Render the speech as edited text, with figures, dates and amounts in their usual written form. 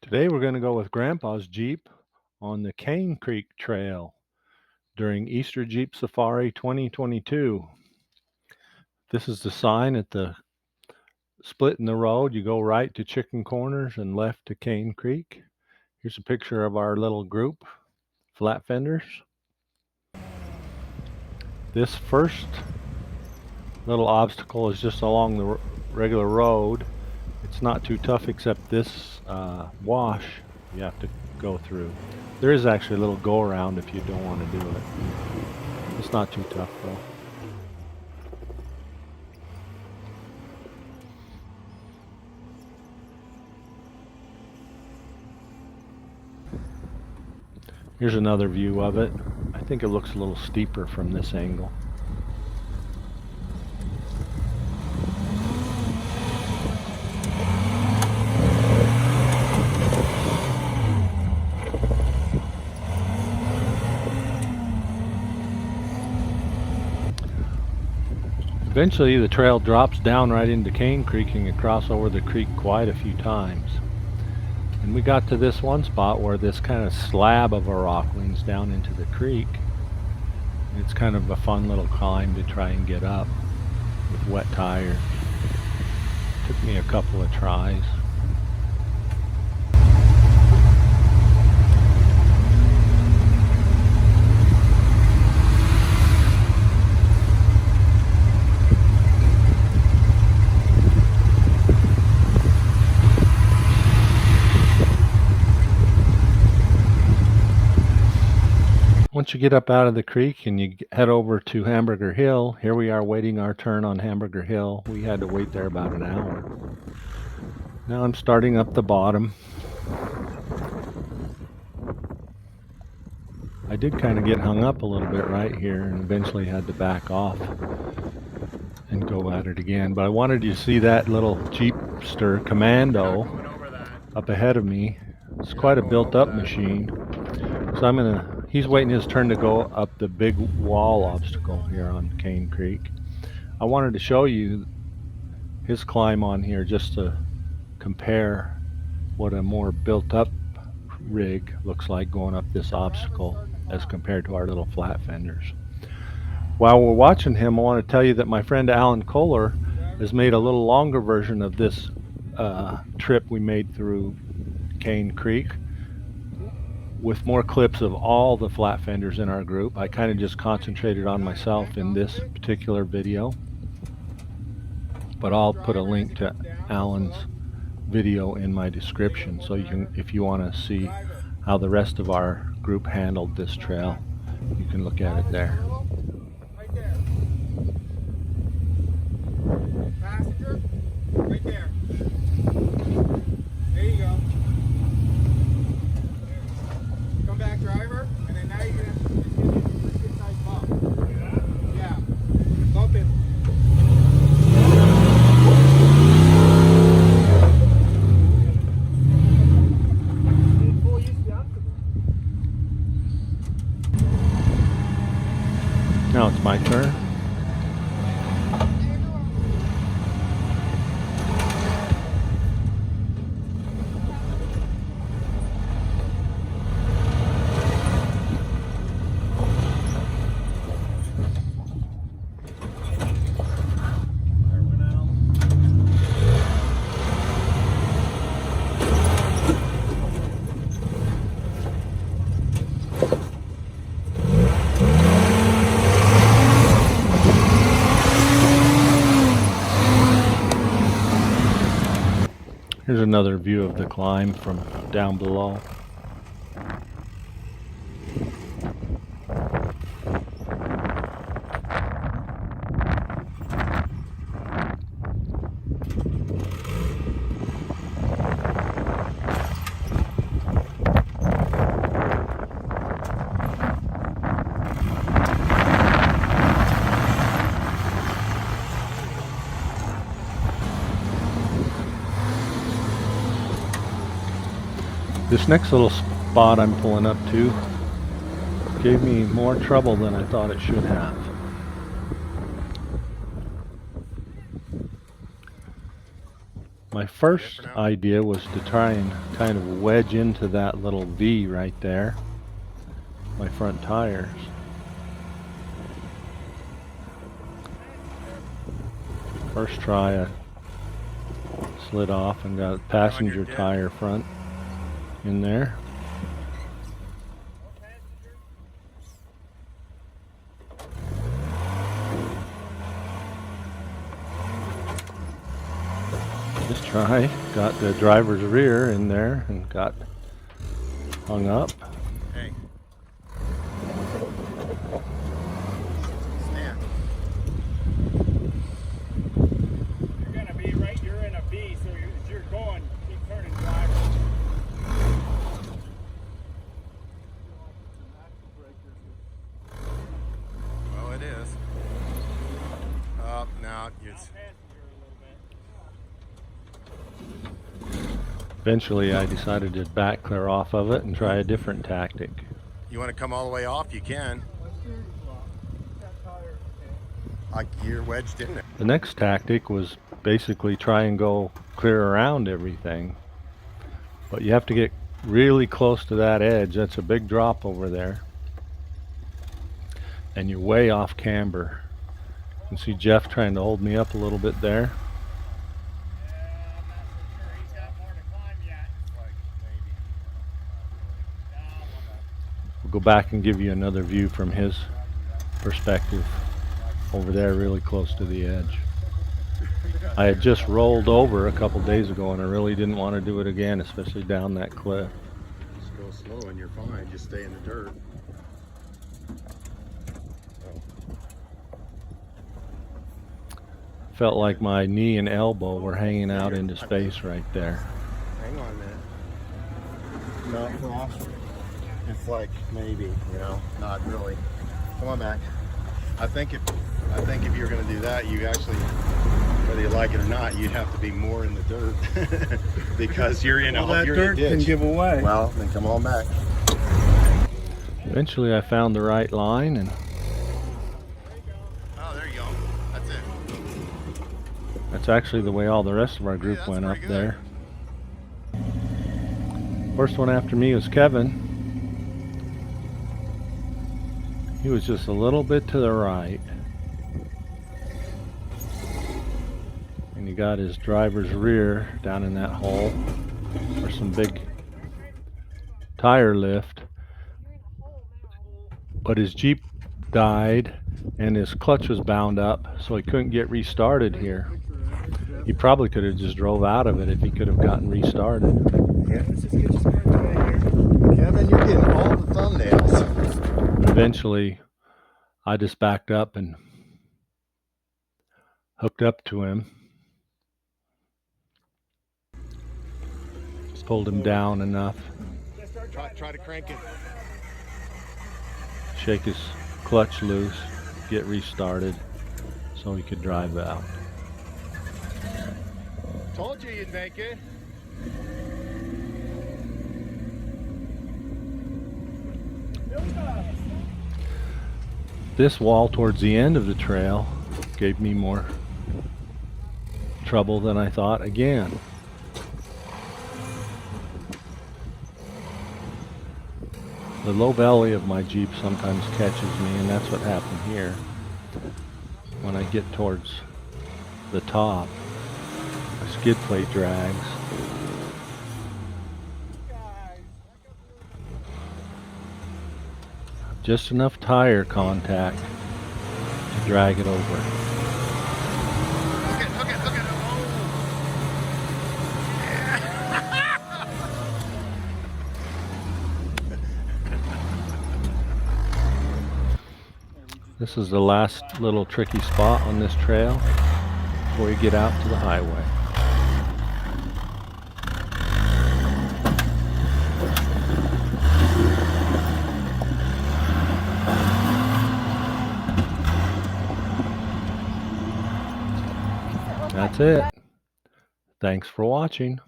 Today we're going to go with Grandpa's Jeep on the Kane Creek Trail during Easter Jeep Safari 2022. This is the sign at the split in the road. You go right to Chicken Corners and left to Kane Creek. Here's a picture of our little group, flatfenders. This first little obstacle is just along the regular road. It's not too tough except this wash you have to go through. There is actually a little go around if you don't want to do it. It's not too tough though. Here's another view of it. I think it looks a little steeper from this angle. Eventually the trail drops down right into Kane Creek and you cross over the creek quite a few times. And we got to this one spot where this kind of slab of a rock leans down into the creek. It's kind of a fun little climb to try and get up with wet tires. Took me a couple of tries. Once you get up out of the creek and you head over to Hamburger Hill, here we are waiting our turn on Hamburger Hill. We had to wait there about an hour. Now I'm starting up the bottom. I did kind of get hung up a little bit right here and eventually had to back off and go at it again. But I wanted you to see that little Jeepster Commando up ahead of me. It's quite a built-up machine. So he's waiting his turn to go up the big wall obstacle here on Kane Creek. I wanted to show you his climb on here just to compare what a more built-up rig looks like going up this obstacle as compared to our little flat fenders. While we're watching him, I want to tell you that my friend Alan Koller has made a little longer version of this trip we made through Kane Creek, with more clips of all the flat fenders in our group. I kind of just concentrated on myself in this particular video, but I'll put a link to Alan's video in my description, so you can, if you want to see how the rest of our group handled this trail, you can look at it there. Right there. Passenger, right there. There you go. Come back, driver, and then now you're gonna just get this inside bump. Yeah. Bump it. Now it's my turn. Here's another view of the climb from down below. This next little spot I'm pulling up to gave me more trouble than I thought it should have. My first idea was to try and kind of wedge into that little V right there, my front tires. First try I slid off and got a passenger tire front in there. This try got the driver's rear in there and got hung up. Hey. Stand. You're gonna be right. You're in a V, so as you're going, keep turning driver. Well, it is. Now it's. Eventually I decided to back clear off of it and try a different tactic. You want to come all the way off? You can. Like you're wedged in there. The next tactic was basically try and go clear around everything. But you have to get really close to that edge. That's a big drop over there. And you're way off camber. You can see Jeff trying to hold me up a little bit there. We'll go back and give you another view from his perspective over there, really close to the edge. I had just rolled over a couple days ago and I really didn't want to do it again, especially down that cliff. Just go slow and you're fine. Just stay in the dirt. Felt like my knee and elbow were hanging out into space right there. Hang on a minute. No frost. It's like maybe, you know, not really. Come on back. I think if you're going to do that, you actually, whether you like it or not, you'd have to be more in the dirt because you're in a that you're dirt in a ditch. can give away. Well, then come on back. Eventually I found the right line and Oh, there you go. That's it. that's actually the way all the rest of our group that's went up pretty good. there. First one after me was Kevin. He was just a little bit to the right. And he got his driver's rear down in that hole for some big tire lift. But his Jeep died and his clutch was bound up, so he couldn't get restarted here. He probably could have just drove out of it if he could have gotten restarted. Kevin, you're getting all the thumbnails. Eventually, I just backed up and hooked up to him. Just pulled him down enough. Try to crank it. Shake his clutch loose, get restarted, so he could drive out. Told you you'd make it. This wall towards the end of the trail gave me more trouble than I thought again. The low belly of my Jeep sometimes catches me, and that's what happened here. When I get towards the top, my skid plate drags. Just enough tire contact to drag it over. Hook it. This is the last little tricky spot on this trail before you get out to the highway. That's it. Thanks for watching.